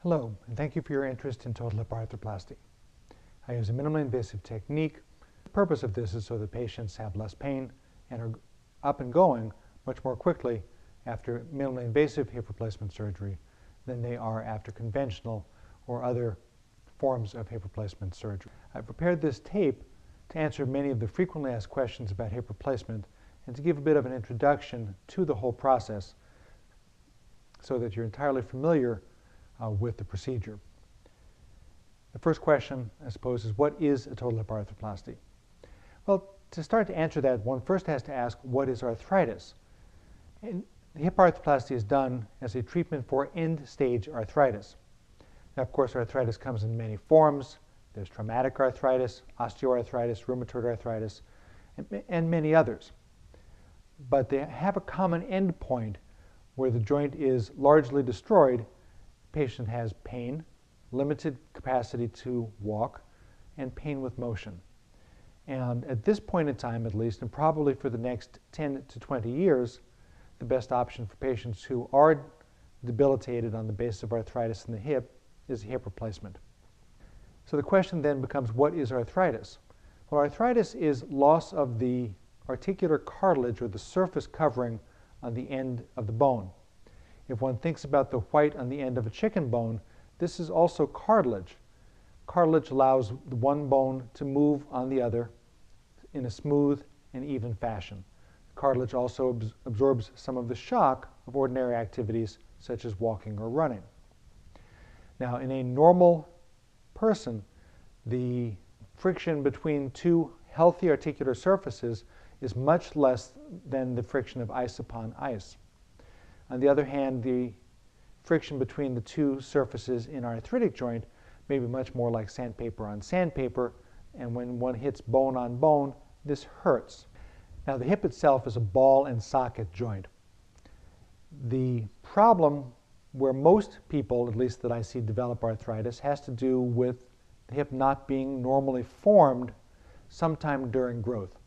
Hello, and thank you for your interest in total hip arthroplasty. I use a minimally invasive technique. The purpose of this is so that patients have less pain and are up and going much more quickly after minimally invasive hip replacement surgery than they are after conventional or other forms of hip replacement surgery. I've prepared this tape to answer many of the frequently asked questions about hip replacement and to give a bit of an introduction to the whole process so that you're entirely familiar with the procedure. The first question, I suppose, is what is a total hip arthroplasty? Well, to start to answer that, one first has to ask, what is arthritis? And hip arthroplasty is done as a treatment for end-stage arthritis. Now, of course, arthritis comes in many forms. There's traumatic arthritis, osteoarthritis, rheumatoid arthritis, and many others. But they have a common end point where the joint is largely destroyed. The patient has pain, limited capacity to walk, and pain with motion. And at this point in time, at least, and probably for the next 10 to 20 years, the best option for patients who are debilitated on the basis of arthritis in the hip is hip replacement. So the question then becomes, what is arthritis? Well, arthritis is loss of the articular cartilage, or the surface covering on the end of the bone. If one thinks about the white on the end of a chicken bone, this is also cartilage. Cartilage allows the one bone to move on the other in a smooth and even fashion. Cartilage also absorbs some of the shock of ordinary activities such as walking or running. Now, in a normal person, the friction between two healthy articular surfaces is much less than the friction of ice upon ice. On the other hand, the friction between the two surfaces in our arthritic joint may be much more like sandpaper on sandpaper, and when one hits bone on bone, this hurts. Now, the hip itself is a ball and socket joint. The problem where most people, at least that I see develop arthritis, has to do with the hip not being normally formed sometime during growth.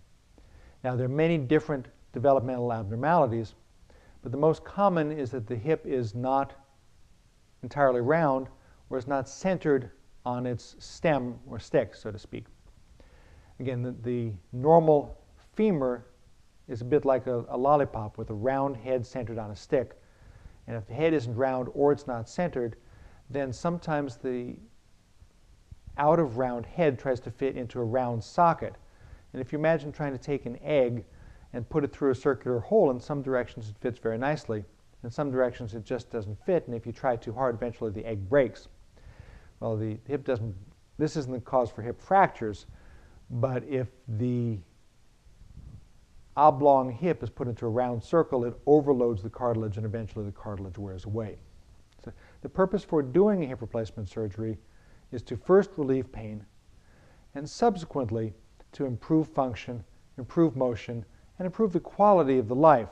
Now, there are many different developmental abnormalities, but the most common is that the hip is not entirely round or is not centered on its stem or stick, so to speak. Again, the normal femur is a bit like a lollipop with a round head centered on a stick. And if the head isn't round or it's not centered, then sometimes the out of round head tries to fit into a round socket. And if you imagine trying to take an egg and put it through a circular hole, in some directions it fits very nicely. In some directions it just doesn't fit, and if you try too hard, eventually the egg breaks. Well, the hip doesn't, this isn't the cause for hip fractures, but if the oblong hip is put into a round circle, it overloads the cartilage, and eventually the cartilage wears away. So the purpose for doing a hip replacement surgery is to first relieve pain, and subsequently to improve function, improve motion, and improve the quality of the life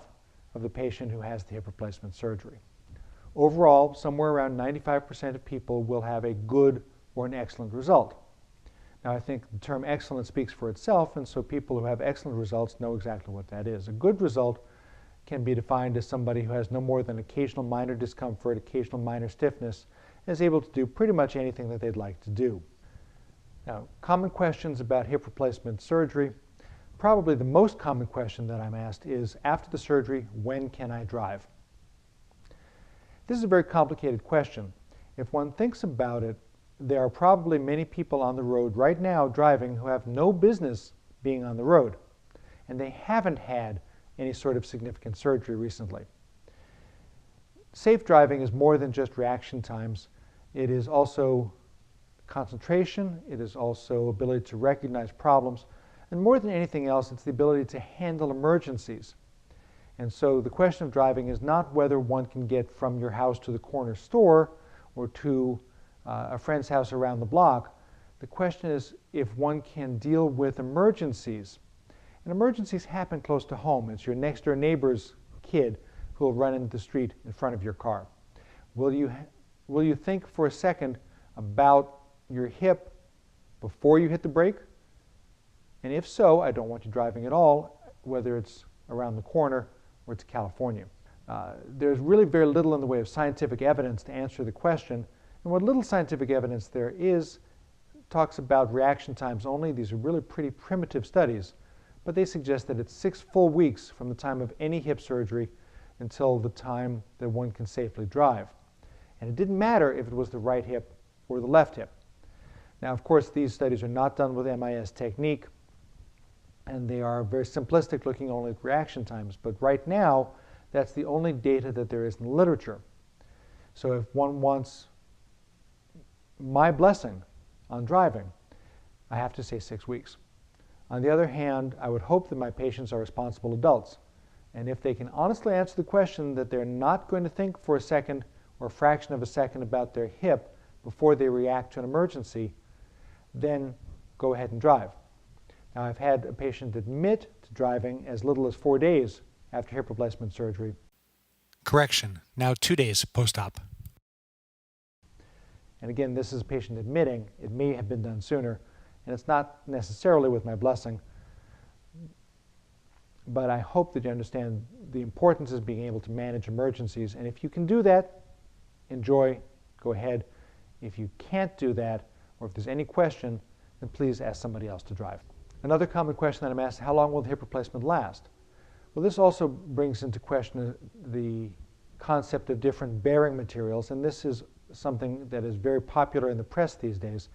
of the patient who has the hip replacement surgery. Overall, somewhere around 95% of people will have a good or an excellent result. Now, I think the term excellent speaks for itself, and so people who have excellent results know exactly what that is. A good result can be defined as somebody who has no more than occasional minor discomfort, occasional minor stiffness, and is able to do pretty much anything that they'd like to do. Now, common questions about hip replacement surgery. Probably the most common question that I'm asked is, after the surgery, when can I drive? This is a very complicated question. If one thinks about it, there are probably many people on the road right now driving who have no business being on the road, and they haven't had any sort of significant surgery recently. Safe driving is more than just reaction times. It is also concentration. It is also ability to recognize problems. And more than anything else, it's the ability to handle emergencies. And so the question of driving is not whether one can get from your house to the corner store or to a friend's house around the block. The question is if one can deal with emergencies. And emergencies happen close to home. It's your next door neighbor's kid who will run into the street in front of your car. Will you think for a second about your hip before you hit the brake? And if so, I don't want you driving at all, whether it's around the corner or to California. There's really very little in the way of scientific evidence to answer the question, and And what little scientific evidence there is talks about reaction times only. These are really pretty primitive studies, but they suggest that it's 6 full weeks from the time of any hip surgery until the time that one can safely drive. And it didn't matter if it was the right hip or the left hip. Now, of course, these studies are not done with MIS technique, and they are very simplistic, looking only at reaction times. But right now, that's the only data that there is in the literature. So if one wants my blessing on driving, I have to say 6 weeks. On the other hand, I would hope that my patients are responsible adults. And if they can honestly answer the question that they're not going to think for a second or a fraction of a second about their hip before they react to an emergency, then go ahead and drive. Now, I've had a patient admit to driving as little as 4 days after hip replacement surgery. Correction, now 2 days post-op. And again, this is a patient admitting it may have been done sooner, and it's not necessarily with my blessing, but I hope that you understand the importance of being able to manage emergencies. And if you can do that, enjoy, go ahead. If you can't do that, or if there's any question, then please ask somebody else to drive. Another common question that I'm asked, how long will the hip replacement last? Well, this also brings into question the concept of different bearing materials, and this is something that is very popular in the press these days.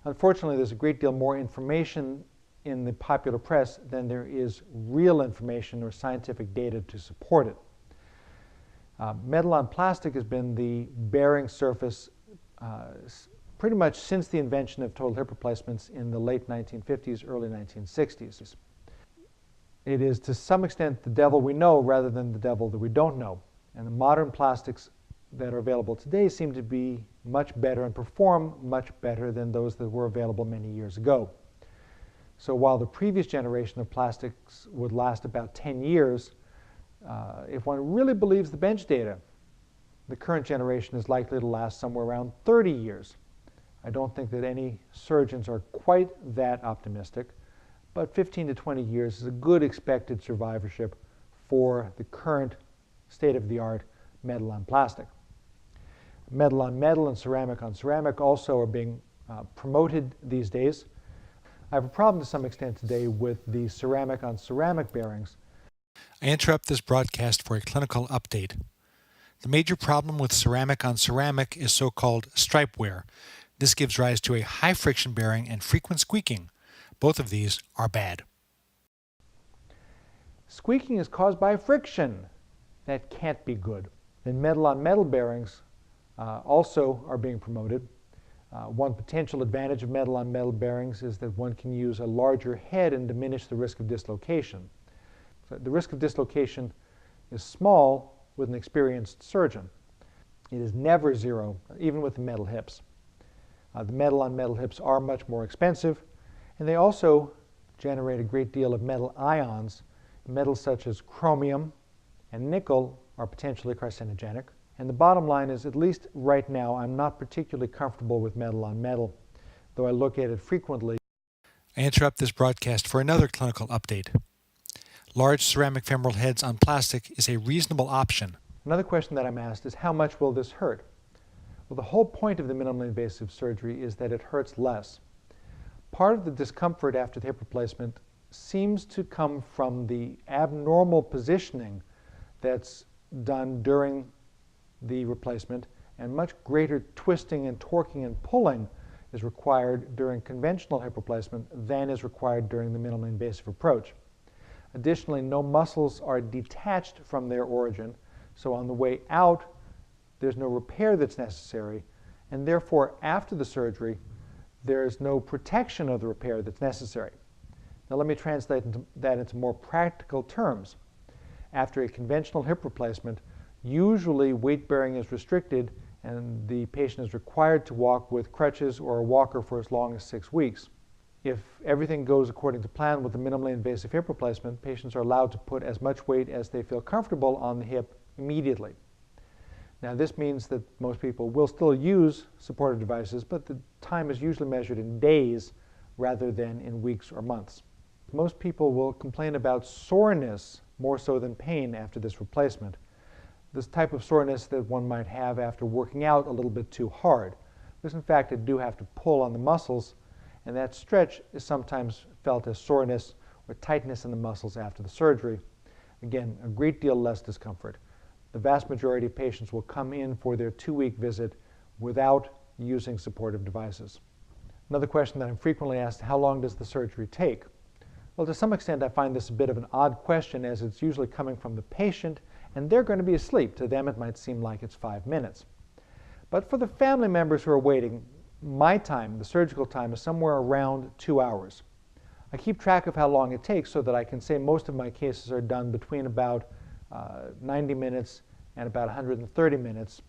Unfortunately, there's a great deal more information in the popular press than there is real information or scientific data to support it. Metal on plastic has been the bearing surface pretty much since the invention of total hip replacements in the late 1950s, early 1960s. It is to some extent the devil we know rather than the devil that we don't know. And the modern plastics that are available today seem to be much better and perform much better than those that were available many years ago. So while the previous generation of plastics would last about 10 years, if one really believes the bench data, the current generation is likely to last somewhere around 30 years. I don't think that any surgeons are quite that optimistic, but 15 to 20 years is a good expected survivorship for the current state-of-the-art metal on plastic. Metal on metal and ceramic on ceramic also are being promoted these days. I have a problem to some extent today with the ceramic on ceramic bearings. I interrupt this broadcast for a clinical update. The major problem with ceramic on ceramic is so-called stripe wear. This gives rise to a high friction bearing and frequent squeaking. Both of these are bad. Squeaking is caused by friction. That can't be good. Then metal on metal bearings also are being promoted. One potential advantage of metal on metal bearings is that one can use a larger head and diminish the risk of dislocation. So the risk of dislocation is small with an experienced surgeon. It is never zero, even with the metal hips. The metal on metal hips are much more expensive, and they also generate a great deal of metal ions. Metals such as chromium and nickel are potentially carcinogenic. And the bottom line is, at least right now, I'm not particularly comfortable with metal on metal, though I look at it frequently. I interrupt this broadcast for another clinical update. Large ceramic femoral heads on plastic is a reasonable option. Another question that I'm asked is, how much will this hurt? Well, the whole point of the minimally invasive surgery is that it hurts less. Part of the discomfort after the hip replacement seems to come from the abnormal positioning that's done during the replacement, and much greater twisting and torquing and pulling is required during conventional hip replacement than is required during the minimally invasive approach. Additionally, no muscles are detached from their origin, so on the way out, there's no repair that's necessary, and therefore, after the surgery, there's no protection of the repair that's necessary. Now, let me translate that into more practical terms. After a conventional hip replacement, usually weight bearing is restricted and the patient is required to walk with crutches or a walker for as long as 6 weeks. If everything goes according to plan with the minimally invasive hip replacement, patients are allowed to put as much weight as they feel comfortable on the hip immediately. Now, this means that most people will still use supportive devices, but the time is usually measured in days rather than in weeks or months. Most people will complain about soreness more so than pain after this replacement. This type of soreness that one might have after working out a little bit too hard. because in fact I do have to pull on the muscles, and that stretch is sometimes felt as soreness or tightness in the muscles after the surgery. Again, a great deal less discomfort. The vast majority of patients will come in for their 2-week visit without using supportive devices. Another question that I'm frequently asked, how long does the surgery take? Well, to some extent I find this a bit of an odd question, as it's usually coming from the patient and they're going to be asleep. To them it might seem like it's 5 minutes. But for the family members who are waiting, my time, the surgical time, is somewhere around 2 hours. I keep track of how long it takes so that I can say most of my cases are done between about 90 minutes and about 130 minutes,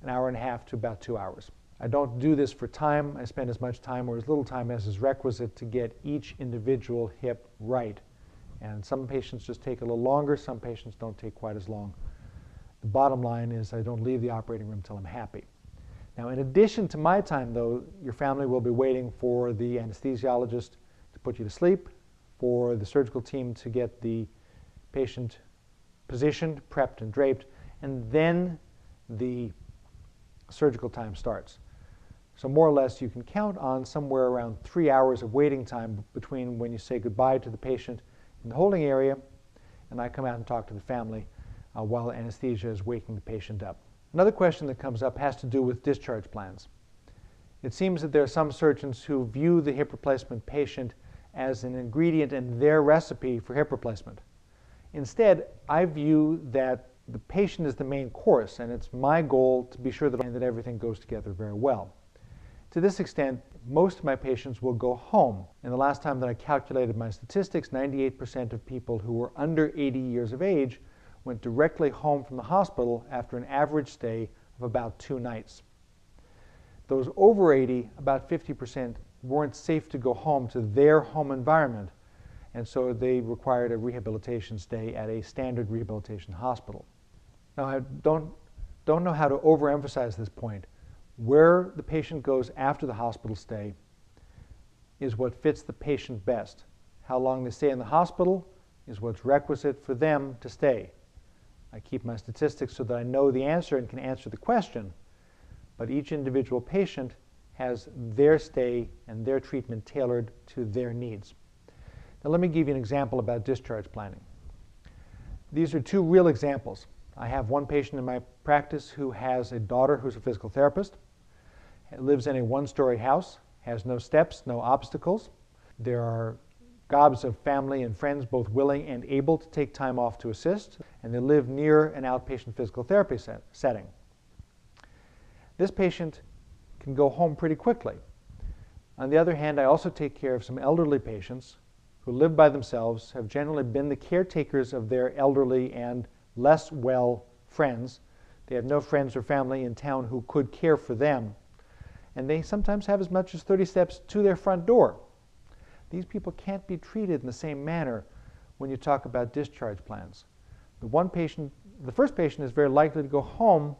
an hour and a half to about 2 hours. I don't do this for time. I spend as much time or as little time as is requisite to get each individual hip right. And some patients just take a little longer, some patients don't take quite as long. The bottom line is I don't leave the operating room until I'm happy. Now, in addition to my time, though, your family will be waiting for the anesthesiologist to put you to sleep, for the surgical team to get the patient positioned, prepped, and draped, and then the surgical time starts. So more or less you can count on somewhere around 3 hours of waiting time between when you say goodbye to the patient in the holding area and I come out and talk to the family while anesthesia is waking the patient up. Another question that comes up has to do with discharge plans. It seems that there are some surgeons who view the hip replacement patient as an ingredient in their recipe for hip replacement. Instead, I view that the patient is the main course, and it's my goal to be sure that everything goes together very well. To this extent, most of my patients will go home. And the last time that I calculated my statistics, 98% of people who were under 80 years of age went directly home from the hospital after an average stay of about 2 nights. Those over 80, about 50%, weren't safe to go home to their home environment, and so they required a rehabilitation stay at a standard rehabilitation hospital. Now, I don't know how to overemphasize this point. Where the patient goes after the hospital stay is what fits the patient best. How long they stay in the hospital is what's requisite for them to stay. I keep my statistics so that I know the answer and can answer the question, but each individual patient has their stay and their treatment tailored to their needs. Now let me give you an example about discharge planning. These are 2 real examples. I have one patient in my practice who has a daughter who's a physical therapist, lives in a 1-story house, has no steps, no obstacles. There are gobs of family and friends both willing and able to take time off to assist, and they live near an outpatient physical therapy setting. This patient can go home pretty quickly. On the other hand, I also take care of some elderly patients who live by themselves, have generally been the caretakers of their elderly and less well friends. They have no friends or family in town who could care for them, and they sometimes have as much as 30 steps to their front door. These people can't be treated in the same manner when you talk about discharge plans. The first patient is very likely to go home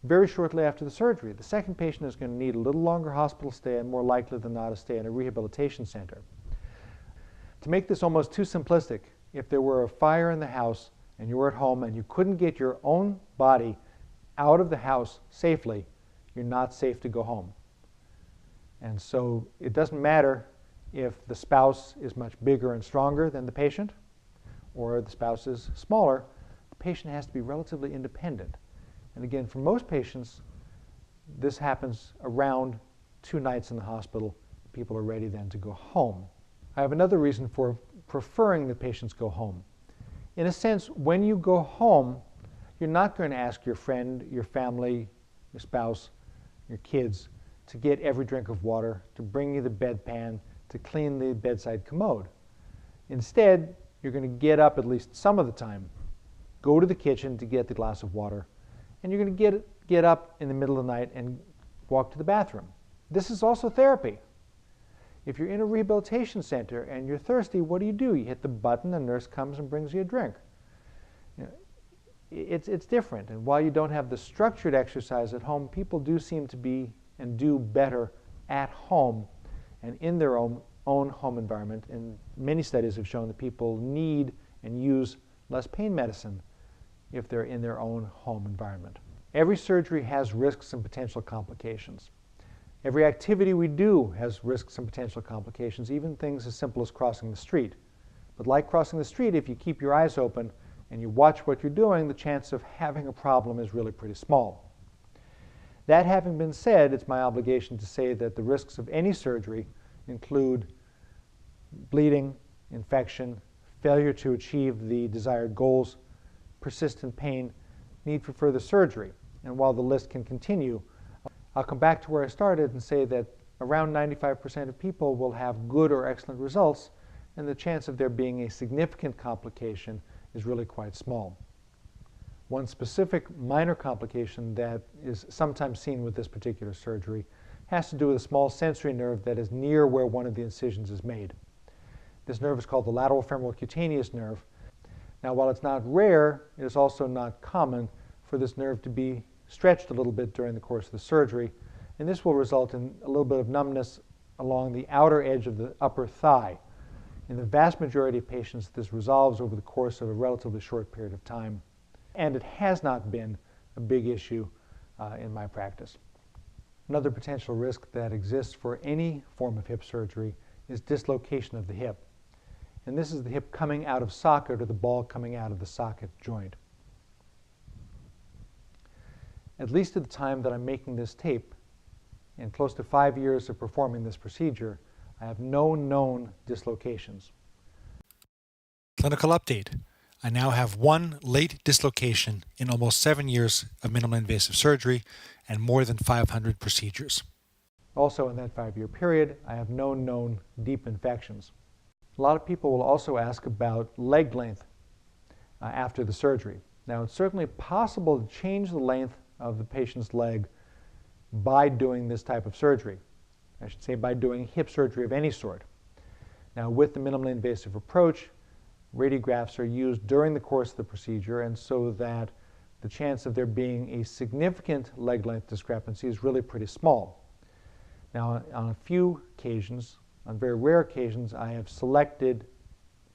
very shortly after the surgery. The second patient is going to need a little longer hospital stay and more likely than not a stay in a rehabilitation center. To make this almost too simplistic, if there were a fire in the house and you were at home and you couldn't get your own body out of the house safely, you're not safe to go home. And so it doesn't matter if the spouse is much bigger and stronger than the patient or the spouse is smaller. The patient has to be relatively independent. And again, for most patients, this happens around 2 nights in the hospital. People are ready then to go home. I have another reason for preferring that patients go home. In a sense, when you go home, you're not going to ask your friend, your family, your spouse, your kids to get every drink of water, to bring you the bedpan, to clean the bedside commode. Instead, you're going to get up at least some of the time, go to the kitchen to get the glass of water, and you're going to get up in the middle of the night and walk to the bathroom. This is also therapy. If you're in a rehabilitation center and you're thirsty, what do? You hit the button, the nurse comes and brings you a drink. It's different. And while you don't have the structured exercise at home, people do seem to be and do better at home and in their own home environment. And many studies have shown that people need and use less pain medicine if they're in their own home environment. Every surgery has risks and potential complications. Every activity we do has risks and potential complications, even things as simple as crossing the street. But like crossing the street, if you keep your eyes open and you watch what you're doing, the chance of having a problem is really pretty small. That having been said, it's my obligation to say that the risks of any surgery include bleeding, infection, failure to achieve the desired goals, persistent pain, need for further surgery. And while the list can continue, I'll come back to where I started and say that around 95% of people will have good or excellent results, and the chance of there being a significant complication is really quite small. One specific minor complication that is sometimes seen with this particular surgery has to do with a small sensory nerve that is near where one of the incisions is made. This nerve is called the lateral femoral cutaneous nerve. Now, while it's not rare, it is also not common for this nerve to be stretched a little bit during the course of the surgery, and this will result in a little bit of numbness along the outer edge of the upper thigh. In the vast majority of patients, this resolves over the course of a relatively short period of time, and it has not been a big issue in my practice. Another potential risk that exists for any form of hip surgery is dislocation of the hip. And this is the hip coming out of socket or the ball coming out of the socket joint. At least at the time that I'm making this tape, in close to 5 years of performing this procedure, I have no known dislocations. Clinical update. I now have one late dislocation in almost 7 years of minimally invasive surgery and more than 500 procedures. Also in that 5-year period, I have no known deep infections. A lot of people will also ask about leg length after the surgery. Now, it's certainly possible to change the length of the patient's leg by doing this type of surgery. I should say by doing hip surgery of any sort. Now, with the minimally invasive approach, radiographs are used during the course of the procedure, and so that the chance of there being a significant leg length discrepancy is really pretty small. Now, on a few occasions, on very rare occasions, I have selected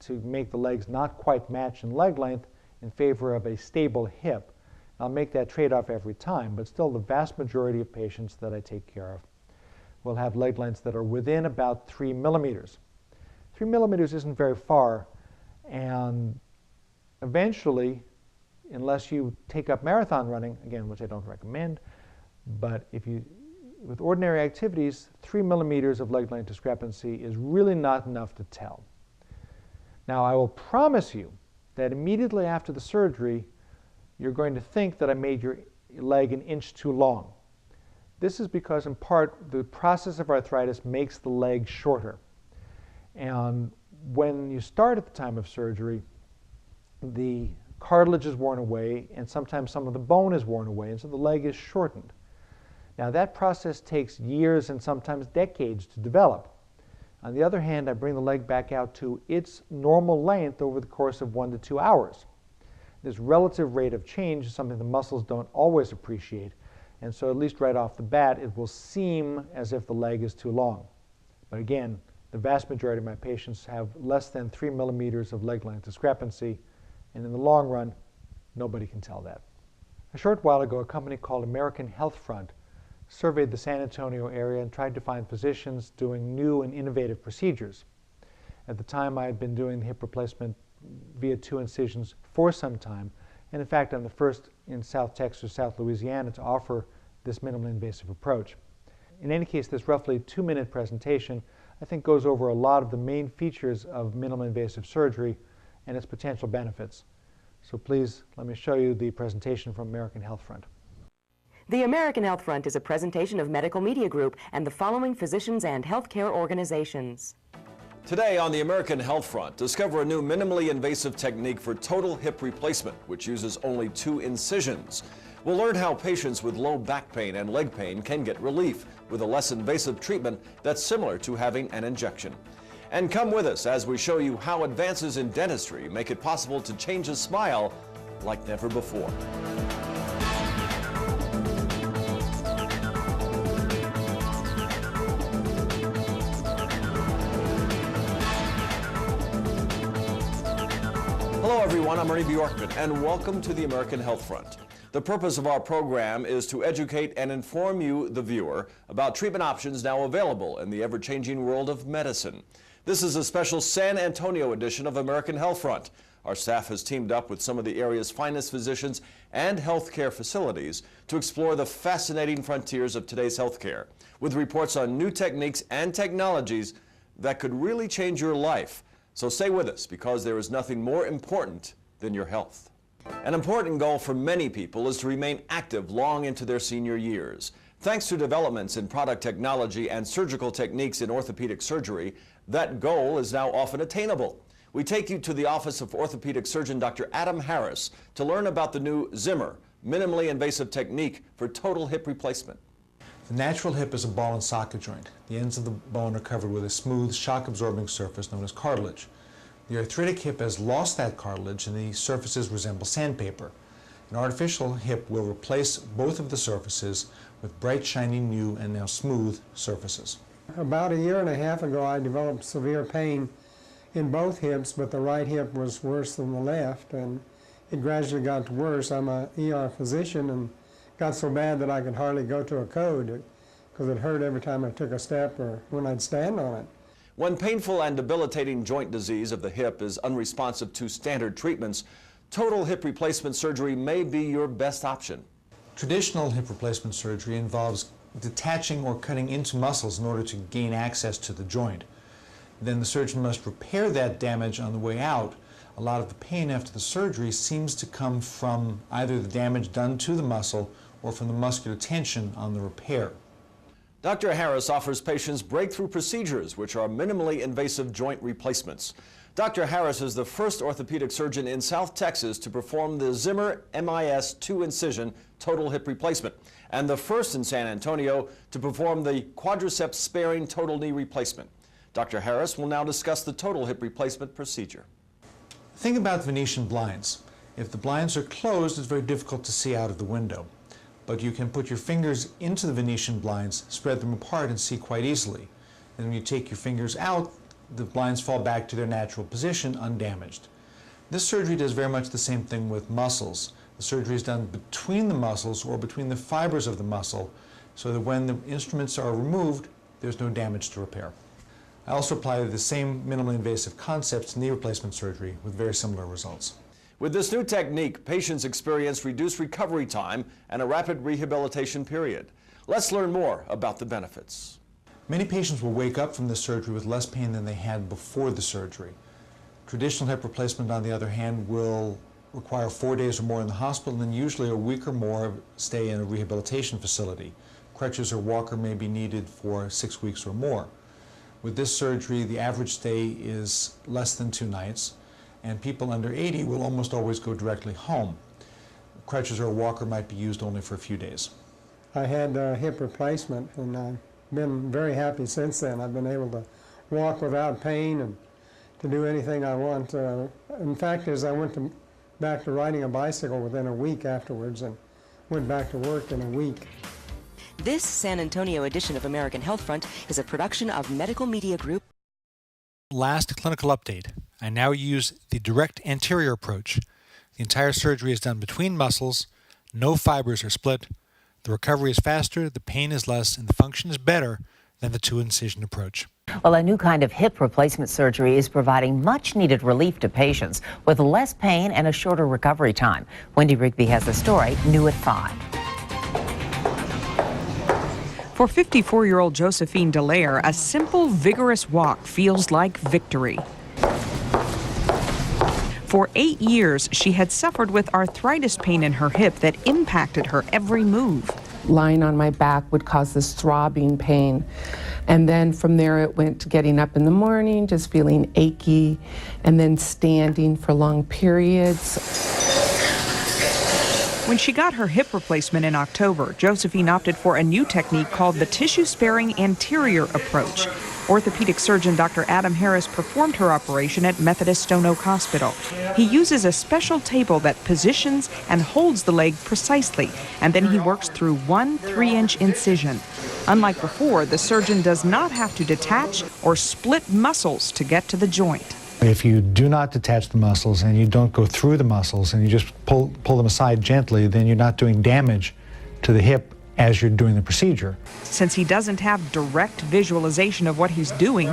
to make the legs not quite match in leg length in favor of a stable hip. I'll make that trade-off every time, but still the vast majority of patients that I take care of will have leg lengths that are within about 3 millimeters. 3 millimeters isn't very far, and eventually, unless you take up marathon running, again, which I don't recommend, but with ordinary activities, 3 millimeters of leg length discrepancy is really not enough to tell. Now, I will promise you that immediately after the surgery, you're going to think that I made your leg an inch too long. This is because, in part, the process of arthritis makes the leg shorter. And when you start at the time of surgery, the cartilage is worn away, and sometimes some of the bone is worn away, and so the leg is shortened. Now, that process takes years and sometimes decades to develop. On the other hand, I bring the leg back out to its normal length over the course of 1 to 2 hours. This relative rate of change is something the muscles don't always appreciate, and so at least right off the bat, it will seem as if the leg is too long. But again, the vast majority of my patients have less than 3 millimeters of leg length discrepancy, and in the long run, nobody can tell that. A short while ago, a company called American Health Front surveyed the San Antonio area and tried to find physicians doing new and innovative procedures. At the time, I had been doing the hip replacement via 2 incisions for some time, and in fact, I'm the first in South Texas, South Louisiana to offer this minimally invasive approach. In any case, this roughly 2-minute presentation, I think, goes over a lot of the main features of minimally invasive surgery and its potential benefits. So please, let me show you the presentation from American Health Front. The American Health Front is a presentation of Medical Media Group and the following physicians and healthcare organizations. Today on the American Health Front, discover a new minimally invasive technique for total hip replacement, which uses only 2 incisions. We'll learn how patients with low back pain and leg pain can get relief with a less invasive treatment that's similar to having an injection. And come with us as we show you how advances in dentistry make it possible to change a smile like never before. Hello everyone, I'm Ernie Bjorkman, and welcome to the American Health Front. The purpose of our program is to educate and inform you, the viewer, about treatment options now available in the ever-changing world of medicine. This is a special San Antonio edition of American Healthfront. Our staff has teamed up with some of the area's finest physicians and healthcare facilities to explore the fascinating frontiers of today's healthcare, with reports on new techniques and technologies that could really change your life. So stay with us, because there is nothing more important than your health. An important goal for many people is to remain active long into their senior years. Thanks to developments in product technology and surgical techniques in orthopedic surgery, that goal is now often attainable. We take you to the office of orthopedic surgeon Dr. Adam Harris to learn about the new Zimmer, minimally invasive technique for total hip replacement. The natural hip is a ball and socket joint. The ends of the bone are covered with a smooth, shock-absorbing surface known as cartilage. The arthritic hip has lost that cartilage, and the surfaces resemble sandpaper. An artificial hip will replace both of the surfaces with bright, shiny, new, and now smooth surfaces. About a year and a half ago, I developed severe pain in both hips, but the right hip was worse than the left, and it gradually got worse. I'm an ER physician, and got so bad that I could hardly go to a code because it hurt every time I took a step or when I'd stand on it. When painful and debilitating joint disease of the hip is unresponsive to standard treatments, total hip replacement surgery may be your best option. Traditional hip replacement surgery involves detaching or cutting into muscles in order to gain access to the joint. Then the surgeon must repair that damage on the way out. A lot of the pain after the surgery seems to come from either the damage done to the muscle or from the muscular tension on the repair. Dr. Harris offers patients breakthrough procedures, which are minimally invasive joint replacements. Dr. Harris is the first orthopedic surgeon in South Texas to perform the Zimmer MIS 2-incision total hip replacement, and the first in San Antonio to perform the quadriceps sparing total knee replacement. Dr. Harris will now discuss the total hip replacement procedure. Think about Venetian blinds. If the blinds are closed, it's very difficult to see out of the window. But you can put your fingers into the Venetian blinds, spread them apart, and see quite easily. And when you take your fingers out, the blinds fall back to their natural position undamaged. This surgery does very much the same thing with muscles. The surgery is done between the muscles or between the fibers of the muscle, so that when the instruments are removed, there's no damage to repair. I also apply the same minimally invasive concepts to knee replacement surgery with very similar results. With this new technique, patients experience reduced recovery time and a rapid rehabilitation period. Let's learn more about the benefits. Many patients will wake up from this surgery with less pain than they had before the surgery. Traditional hip replacement, on the other hand, will require 4 days or more in the hospital and usually a week or more stay in a rehabilitation facility. Crutches or walker may be needed for 6 weeks or more. With this surgery, the average stay is less than 2 nights, and people under 80 will almost always go directly home. Crutches or a walker might be used only for a few days. I had a hip replacement, and I've been very happy since then. I've been able to walk without pain and to do anything I want. In fact, as I went back to riding a bicycle within a week afterwards, and went back to work in a week. This San Antonio edition of American Healthfront is a production of Medical Media Group. Last clinical update. I now use the direct anterior approach. The entire surgery is done between muscles, no fibers are split, the recovery is faster, the pain is less, and the function is better than the 2-incision approach. Well, a new kind of hip replacement surgery is providing much-needed relief to patients with less pain and a shorter recovery time. Wendy Rigby has the story, new at 5. For 54-year-old Josephine Dallaire, a simple, vigorous walk feels like victory. For 8 years, she had suffered with arthritis pain in her hip that impacted her every move. Lying on my back would cause this throbbing pain. And then from there it went to getting up in the morning, just feeling achy, and then standing for long periods. When she got her hip replacement in October, Josephine opted for a new technique called the tissue-sparing anterior approach. Orthopedic surgeon Dr. Adam Harris performed her operation at Methodist Stone Oak Hospital. He uses a special table that positions and holds the leg precisely, and then he works through one 3-inch incision. Unlike before, the surgeon does not have to detach or split muscles to get to the joint. If you do not detach the muscles and you don't go through the muscles and you just pull them aside gently, then you're not doing damage to the hip as you're doing the procedure. Since he doesn't have direct visualization of what he's doing,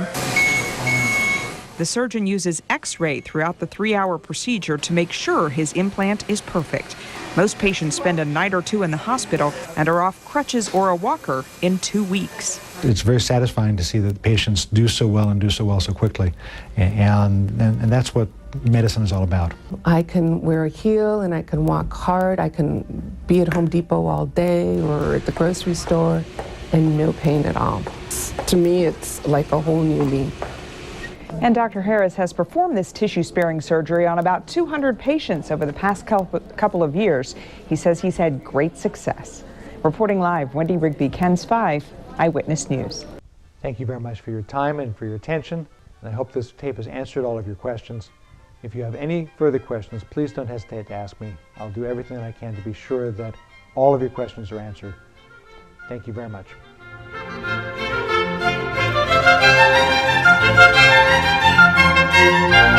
the surgeon uses X-ray throughout the 3-hour procedure to make sure his implant is perfect. Most patients spend a night or two in the hospital and are off crutches or a walker in 2 weeks. It's very satisfying to see that the patients do so well and do so well so quickly. And that's what medicine is all about. I can wear a heel and I can walk hard. I can be at Home Depot all day or at the grocery store and no pain at all. To me, it's like a whole new me. And Dr. Harris has performed this tissue-sparing surgery on about 200 patients over the past couple of years. He says he's had great success. Reporting live, Wendy Rigby, KENS 5, Eyewitness News. Thank you very much for your time and for your attention. And I hope this tape has answered all of your questions. If you have any further questions, please don't hesitate to ask me. I'll do everything that I can to be sure that all of your questions are answered. Thank you very much. Thank you.